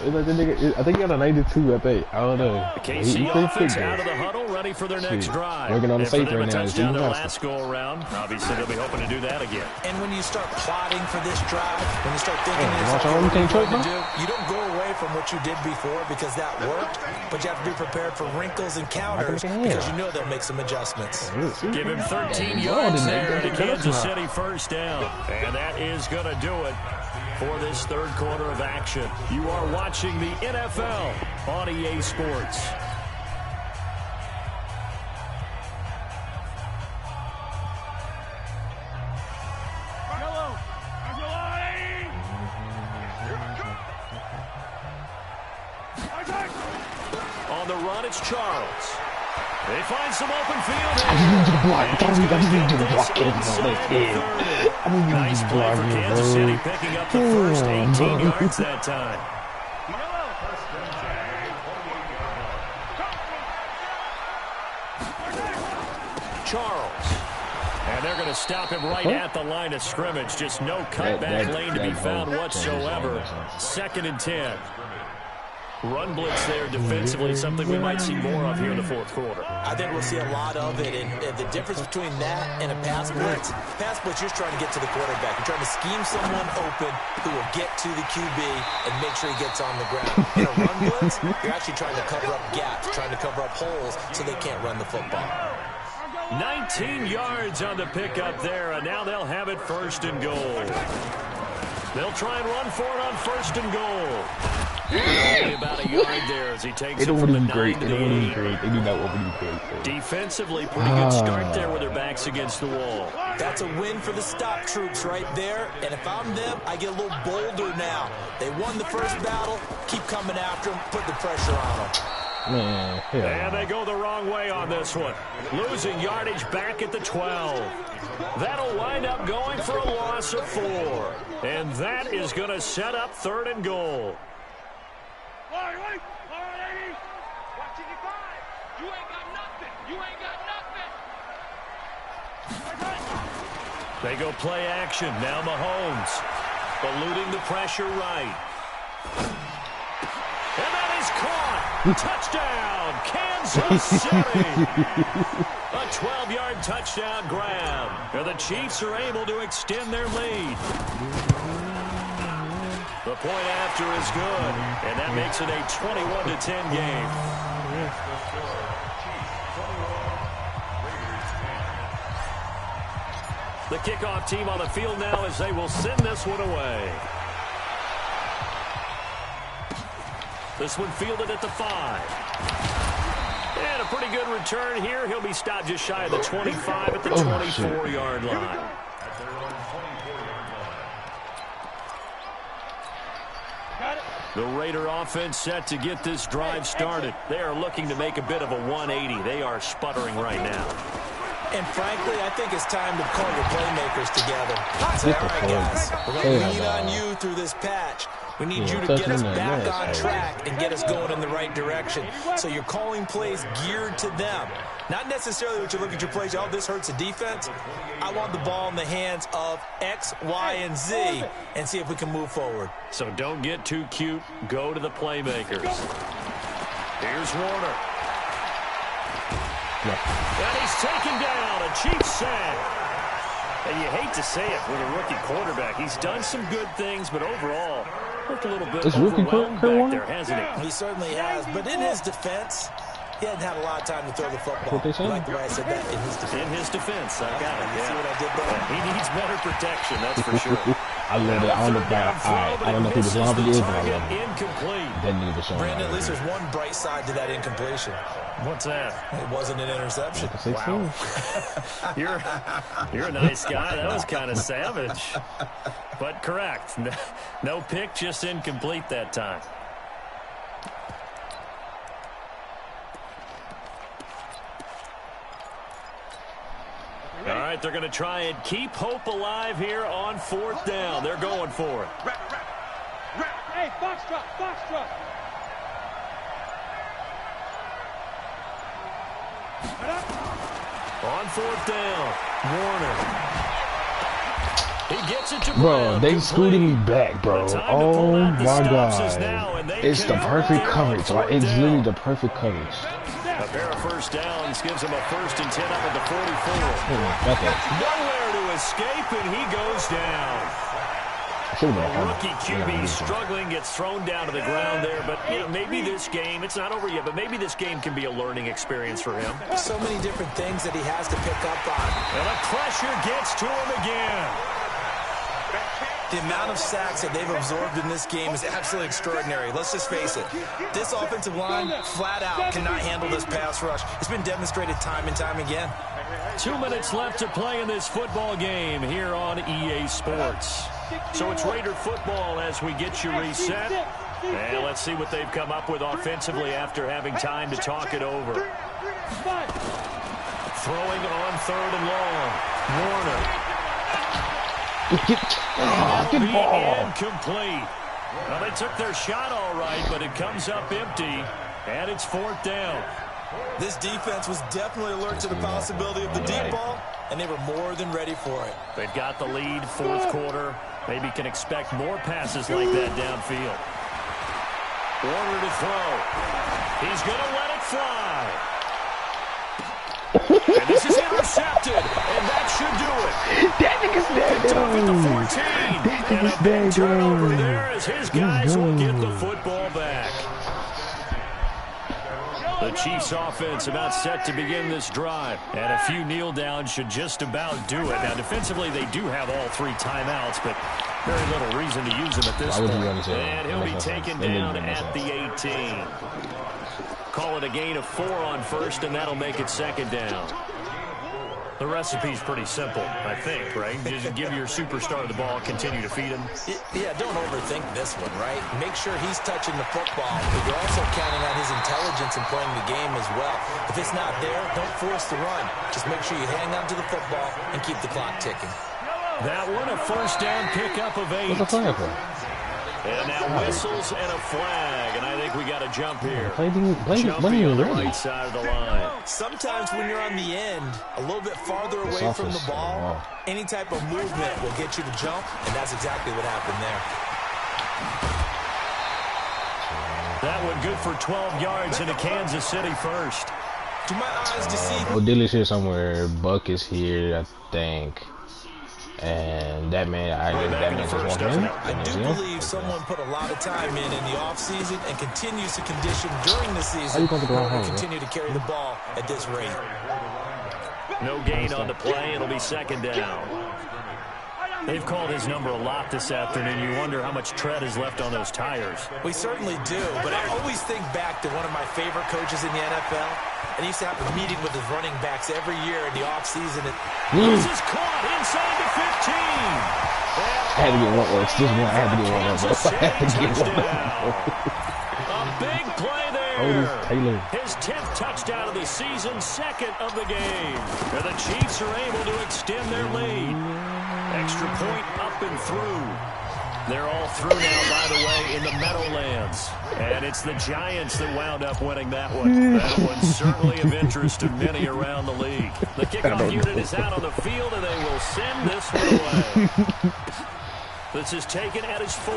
[SPEAKER 4] I think he got a 92, I think. I don't know.
[SPEAKER 2] The KC offense out of the huddle, ready for their next drive.
[SPEAKER 4] Working on the safe right now.
[SPEAKER 2] Touchdown their last go-around. Obviously, they'll be hoping to do that again.
[SPEAKER 6] And when you start plotting for this drive, when you start thinking you don't go away from what you did before because that worked, but you have to be prepared for wrinkles and counters because you know they'll make some adjustments.
[SPEAKER 2] Give him 13 yards there to Kansas City first down. And that is going to do it for this third quarter of action. You are watching the NFL on EA Sports. On the run, it's Charles. They find some open field.
[SPEAKER 4] I just need you to block. I just need you to block it.
[SPEAKER 2] Nice play for Kansas City, picking up the first 18 yards that time. Charles. And they're going to stop him right at the line of scrimmage. Just no cutback lane to be found whatsoever. 2nd and 10. Run blitz there defensively, something we might see more of here in the fourth quarter.
[SPEAKER 6] I think we'll see a lot of it, and the difference between that and a pass blitz, you're just trying to get to the quarterback. You're trying to scheme someone open who will get to the QB and make sure he gets on the ground. In a run blitz, you're actually trying to cover up gaps, trying to cover up holes so they can't run the football.
[SPEAKER 2] 19 yards on the pickup there, and now they'll have it 1st and goal. They'll try and run for it on 1st and goal. Only about a yard there as he takes it from the 9 to the 8.
[SPEAKER 4] They do not want to be great.
[SPEAKER 2] Defensively, pretty good start there with their backs against the wall.
[SPEAKER 6] That's a win for the stop troops right there. And if I'm them, I get a little bolder now. They won the first battle. Keep coming after them. Put the pressure on them.
[SPEAKER 4] Man,
[SPEAKER 2] and they go the wrong way on this one. Losing yardage back at the 12. That'll wind up going for a loss of 4. And that is going to set up 3rd and goal.
[SPEAKER 5] All right, ready? All right, 80. Watching your guys. You ain't got nothing. You ain't got nothing.
[SPEAKER 2] They go play action. Now Mahomes eluding the pressure right. And that is caught. Touchdown, Kansas City. A 12-yard touchdown grab. And the Chiefs are able to extend their lead. The point after is good, and that makes it a 21-10 game. The kickoff team on the field now as they will send this one away. This one fielded at the 5. And a pretty good return here. He'll be stopped just shy of the 25 at the 24-yard line. The Raider offense set to get this drive started. They are looking to make a bit of a 180. They are sputtering right now.
[SPEAKER 6] And frankly, I think it's time to call your playmakers together. Say, all right, guys, we're going to lean on you through this patch. We need you to get us back on track and get us going in the right direction. So you're calling plays geared to them. Not necessarily what you look at your plays, oh, this hurts the defense. I want the ball in the hands of X, Y, and Z and see if we can move forward.
[SPEAKER 2] So don't get too cute. Go to the playmakers. Here's Warner. And he's taken down. A Chiefs sack. And you hate to say it with a rookie quarterback. He's done some good things, but overall, looked a little bit overwhelmed back there, hasn't he?
[SPEAKER 6] He certainly has. But in his defense, he hadn't had a lot of time to throw the football. I like the way I said that, in his defense.
[SPEAKER 2] In his defense, I got it.
[SPEAKER 6] You see what I did there?
[SPEAKER 2] He needs better protection, that's for sure.
[SPEAKER 4] I love it. I don't know who this one is, but I love it.
[SPEAKER 2] Incomplete.
[SPEAKER 4] That need to show.
[SPEAKER 6] Brandon, at least there's one bright side to that incompletion.
[SPEAKER 2] What's that?
[SPEAKER 6] It wasn't an interception.
[SPEAKER 2] Wow. You're a nice guy. That was kind of savage. But correct. No pick, just incomplete that time. All right, they're going to try and keep hope alive here on 4th down. They're going for it.
[SPEAKER 5] Hey, foxtrot, foxtrot.
[SPEAKER 2] On 4th down, Warner. He gets it to
[SPEAKER 4] Bro,
[SPEAKER 2] Brown.
[SPEAKER 4] they scooting me back, bro. Oh my god. It's the perfect coverage. Like, it's literally the perfect coverage.
[SPEAKER 2] A pair of first downs gives him a 1st and 10 up at the 44. Nowhere to escape, and he goes down. Rookie QB struggling, gets thrown down to the ground there, but you know, maybe this game, it's not over yet, but maybe this game can be a learning experience for him.
[SPEAKER 6] So many different things that he has to pick up on.
[SPEAKER 2] And the pressure gets to him again.
[SPEAKER 6] The amount of sacks that they've absorbed in this game is absolutely extraordinary. Let's just face it. This offensive line, flat out, cannot handle this pass rush. It's been demonstrated time and time again.
[SPEAKER 2] 2 minutes left to play in this football game here on EA Sports. So it's Raider football as we get you reset. And let's see what they've come up with offensively after having time to talk it over. Throwing on 3rd and long. Warner.
[SPEAKER 4] Good ball.
[SPEAKER 2] Incomplete. Well, they took their shot all right, but it comes up empty, and it's 4th down.
[SPEAKER 6] This defense was definitely alert to the possibility of the deep ball, and they were more than ready for it.
[SPEAKER 2] They've got the lead, 4th quarter. Maybe can expect more passes like that downfield. Warner to throw. He's going to let it fly. And this is intercepted, and that should do it.
[SPEAKER 4] That nigga's dead,
[SPEAKER 2] Picked off at the 14. And a big turnover there as his guys will get the football back. The Chiefs offense about set to begin this drive. And a few kneel downs should just about do it. Now, defensively, they do have all 3 timeouts, but very little reason to use them at this point. And he'll be taken down at the 18. Call it a gain of 4 on 1st, and that'll make it 2nd down. The recipe's pretty simple, I think, right? Just give your superstar the ball, continue to feed him.
[SPEAKER 6] Yeah, don't overthink this one, right? Make sure he's touching the football, but you're also counting on his intelligence in playing the game as well. If it's not there, don't force the run. Just make sure you hang on to the football and keep the clock ticking.
[SPEAKER 2] That one, a 1st down pickup of 8.
[SPEAKER 4] What's the flag for?
[SPEAKER 2] And now whistles and a flag, and I think we got a jump here.
[SPEAKER 4] Jumping
[SPEAKER 2] on the right side of the line.
[SPEAKER 6] Sometimes when you're on the end, a little bit farther away from the ball, any type of movement will get you to jump, and that's exactly what happened there.
[SPEAKER 2] That one good for 12 yards into Kansas City first.
[SPEAKER 6] To my eyes, to see.
[SPEAKER 4] Dilly's here somewhere. Buck is here, I think. And that man, just want him.
[SPEAKER 6] I do believe someone put a lot of time in the offseason and continues to condition during the season to continue to carry the ball at this rate.
[SPEAKER 2] No gain on the play. It'll be second down. They've called his number a lot this afternoon. You wonder how much tread is left on those tires.
[SPEAKER 6] We certainly do, but I always think back to one of my favorite coaches in the NFL. And he used to have a meeting with his running backs every year in the offseason.
[SPEAKER 2] This is caught inside the 15.
[SPEAKER 4] I had to get one more. Excuse me, I had to get one more, bro. I had to get one more.
[SPEAKER 2] A big play there.
[SPEAKER 4] Otis Taylor.
[SPEAKER 2] His 10th touchdown of the season, second of the game. And the Chiefs are able to extend their lead. Extra point up and through. They're all through now, by the way, in the Meadowlands. And it's the Giants that wound up winning that one. That one's certainly of interest to many around the league. The kickoff unit is out on the field, and they will send this one away. This is taken at his 4.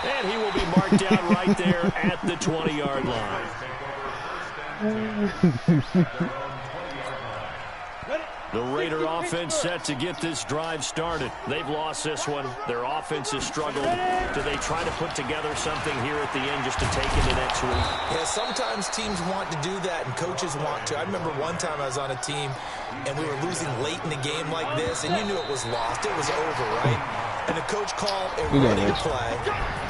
[SPEAKER 2] And he will be marked down right there at the 20-yard line. The Raider offense set to get this drive started. They've lost this one. Their offense has struggled. Do they try to put together something here at the end just to take into next week?
[SPEAKER 6] Yeah, sometimes teams want to do that and coaches want to. I remember one time I was on a team and we were losing late in the game like this, and you knew it was lost. It was over, right? And the coach called a running play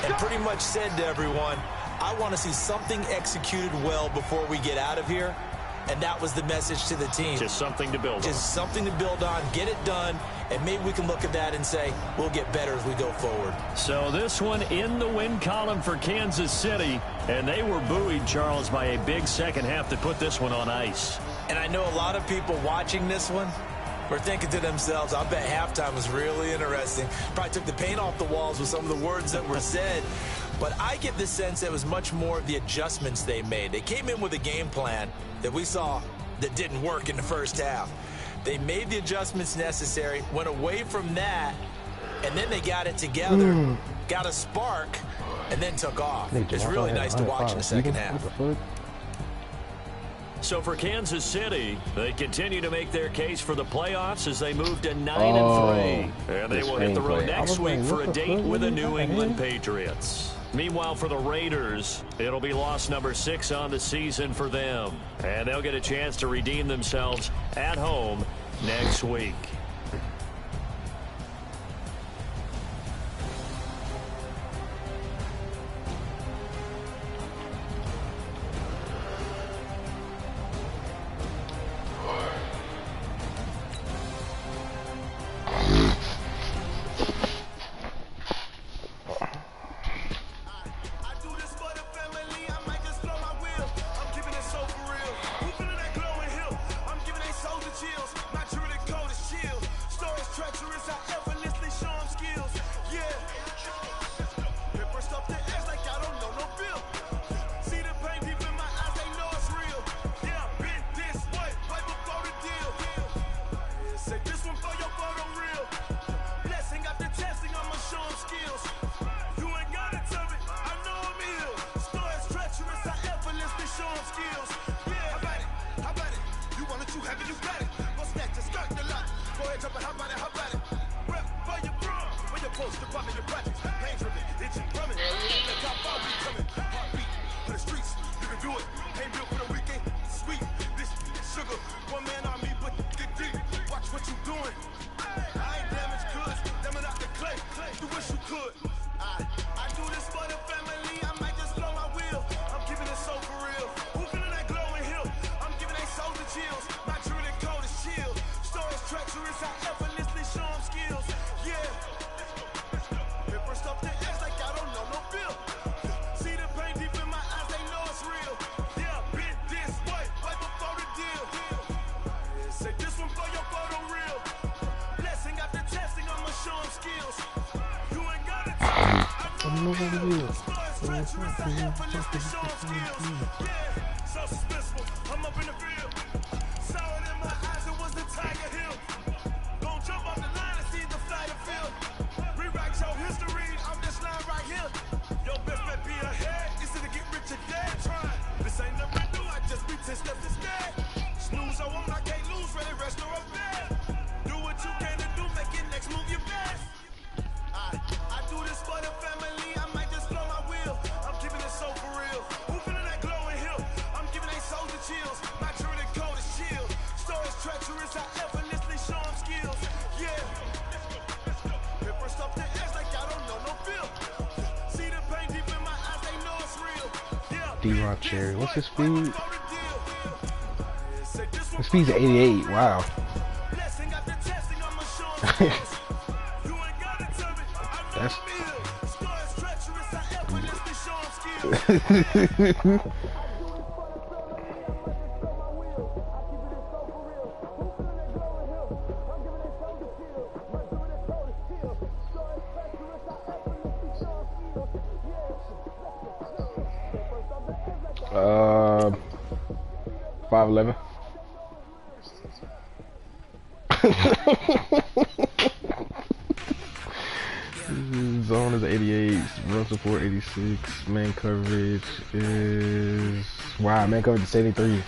[SPEAKER 6] and pretty much said to everyone, I want to see something executed well before we get out of here. And that was the message to the team.
[SPEAKER 2] Just something to build on.
[SPEAKER 6] Just something to build on, get it done, and maybe we can look at that and say, we'll get better as we go forward.
[SPEAKER 2] So this one in the win column for Kansas City, and they were buoyed, Charles, by a big second half to put this one on ice.
[SPEAKER 6] And I know a lot of people watching this one were thinking to themselves, I bet halftime was really interesting. Probably took the paint off the walls with some of the words that were said. But I get the sense it was much more of the adjustments they made. They came in with a game plan that we saw that didn't work in the first half. They made the adjustments necessary, went away from that, and then they got it together, got a spark, and then took off. It's really nice to watch in the second half.
[SPEAKER 2] So for Kansas City, they continue to make their case for the playoffs as they move to 9-3. And they will hit the road next week for a date with the New England Patriots. Meanwhile, for the Raiders, it'll be loss number 6 on the season for them. And they'll get a chance to redeem themselves at home next week.
[SPEAKER 5] Blessing after testing, I'ma show 'em skills. You ain't gotta
[SPEAKER 4] D-Rock Cherry. What's his speed? His speed's 88. Wow. That's. Uh, 5'11". Zone is 88, run support 86, man coverage is, wow, man coverage is 73.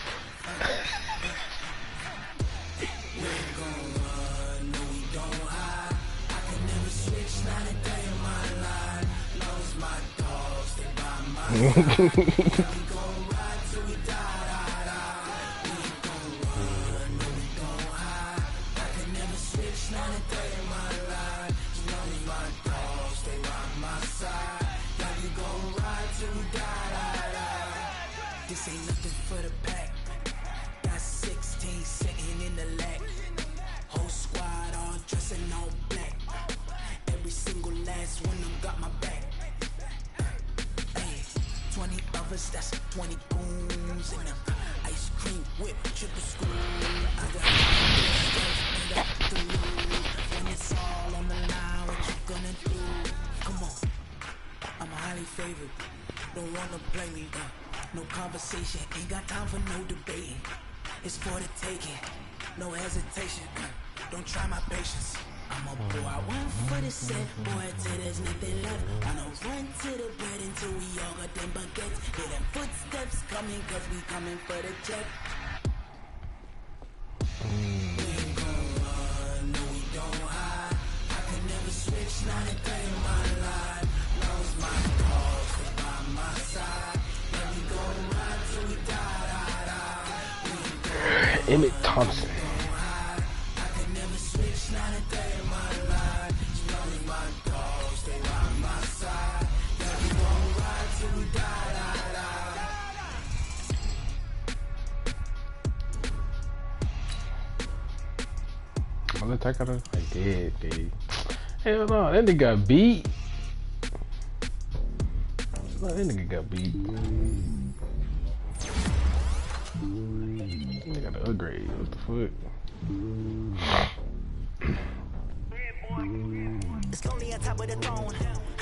[SPEAKER 1] This ain't nothing for the pack. Got 16 sitting in the lag. Whole squad all dressing all black. Every single last one of them got my back. Hey, 20 of us, that's 20 goons in them. Ice cream whip, triple screw. I got stuff up the roof. When it's all on the line, what you gonna do? Come on, I'm highly favored. Don't wanna play me, no conversation, ain't got time for no debating. It's for the taking, no hesitation. Don't try my patience. I'm a boy, I went for the set, boy, till there's nothing left. I don't run to the bed until we all got them buckets. Hear them footsteps coming, cause we coming for the check. We ain't gon' run, no we don't hide. I can never switch, not a day in my life. Knows my dogs, they by my side.
[SPEAKER 4] Emmett Thompson. I'm gonna take out a. I did, dude. Hell no, that nigga got beat. No, that nigga got beat. They got an upgrade. What the fuck?
[SPEAKER 1] It's lonely on top of the throne.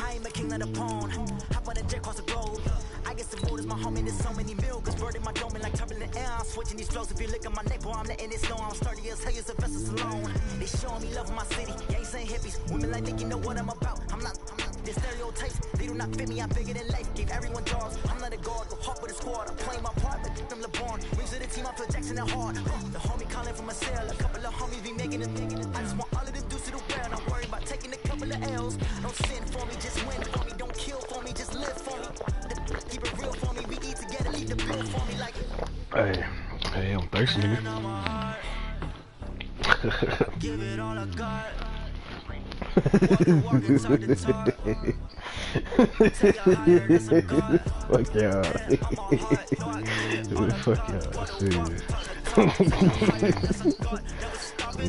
[SPEAKER 1] I am a king of the pawn. Hop on a jet across the globe. I guess the road is my home and there's so many milks. Bird in my dome and like turbulent air. I'm switching these flows. If you look at my neck, boy, I'm letting it snow. I'm sturdy as hell, as a vessel alone. They showing me love in my city. Gangs ain't hippies. Women like think you know what I'm about. I'm not. The stereotypes, they do not fit me. I'm bigger than life. Gave everyone jobs. I'm not a guard. Go hard with a squad. I'm playing my part, but them LeBron. Rings of the team, I feel Jackson and hard. The homie calling from a cell. A couple of homies be making it. I just want all of the dudes to the well. Not worried about taking a couple of L's. Don't sin for me, just win for me. Don't kill for me, just live for me. Keep it real for me. We eat together, leave the bill for me like.
[SPEAKER 4] Hey, I'm thirsty, nigga.
[SPEAKER 1] Give it all I got.
[SPEAKER 4] Fuck y'all. Fuck y'all. Shit.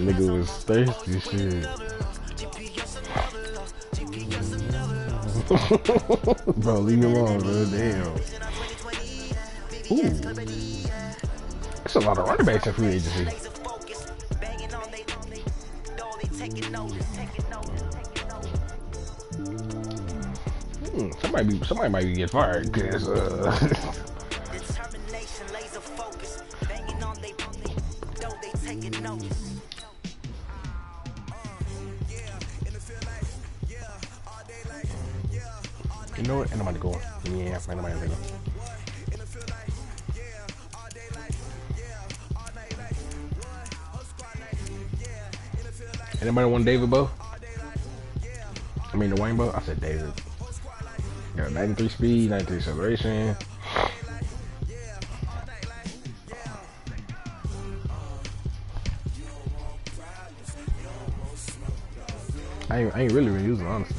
[SPEAKER 4] Nigga was thirsty, shit. Bro, leave me alone, bro. Damn. Ooh. That's a lot of running backs in free agency. Somebody might be getting fired because
[SPEAKER 7] Determination, laser focus, banging on they though they taking notice.
[SPEAKER 4] you know what? Ain't nobody going. Yeah, ain't nobody going. Anybody want David Bow? I mean the Wayne Bow? I said David. Got 93 speed, 93 acceleration. I ain't really been using it, honestly.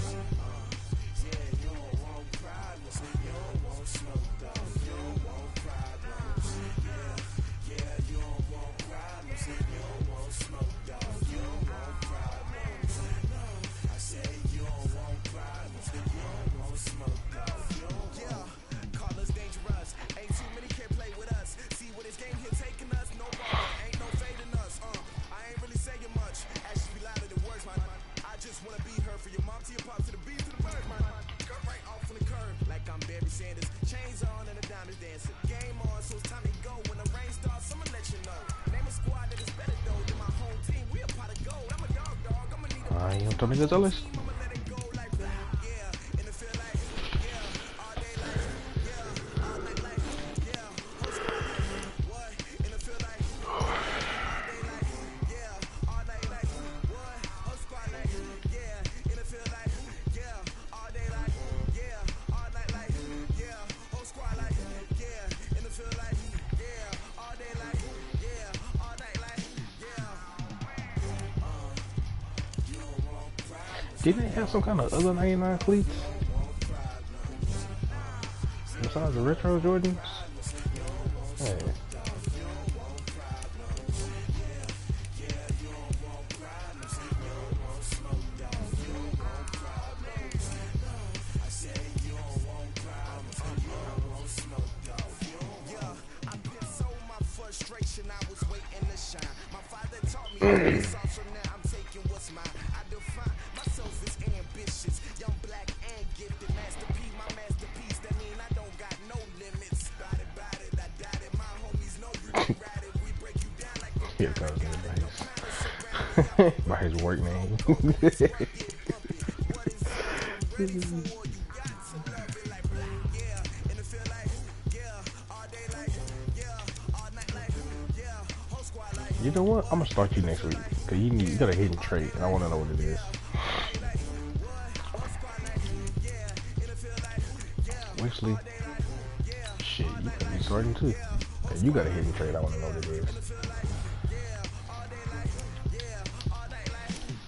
[SPEAKER 4] Tommy Gonzalez. Didn't they have some kind of other 99 cleats besides the retro Jordans? Hey. Here comes by his work name. You know what? I'm gonna start you next week because you got a hidden trait, and I want to know what it is. Wesley, shit, you can be starting too. Cause you got a hidden trait. I want to know what it is.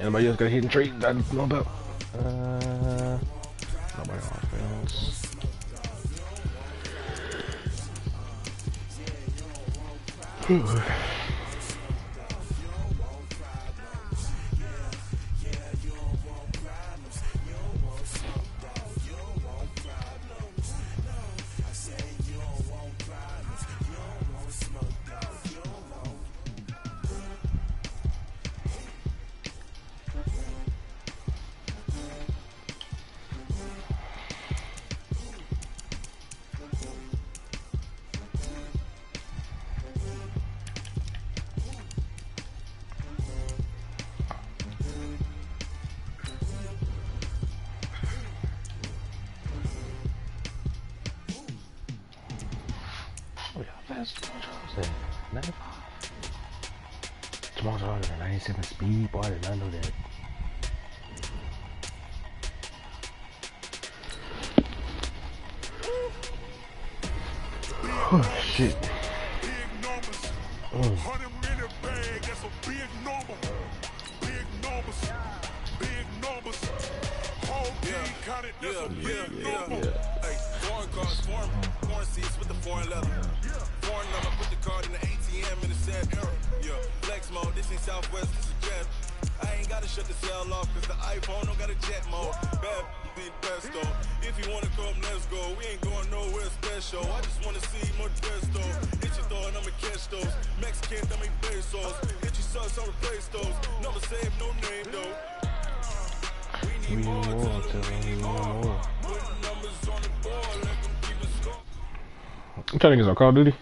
[SPEAKER 4] Anybody else got a hidden trait that I don't know about? Nobody on offense. Jamal Charles at 97 speed, boy, I did not know that. Oh shit.
[SPEAKER 8] Foreign seats with the foreign leather. Foreign number, put the card in the ATM in the sad era. Yeah, flex mode, this ain't Southwest, this is jet. I ain't gotta shut the cell off, cause the iPhone don't got a jet mode. Bad beat pesto. If you wanna come, let's go. We ain't going nowhere special. I just wanna see more pesto. Hit your thought, I'ma catch those. Mexican, I mean pesos. Hit your sauce, I'll replace those. Number save, no name though. We need
[SPEAKER 4] We need more, we need more. I'm trying to get some Call of Duty.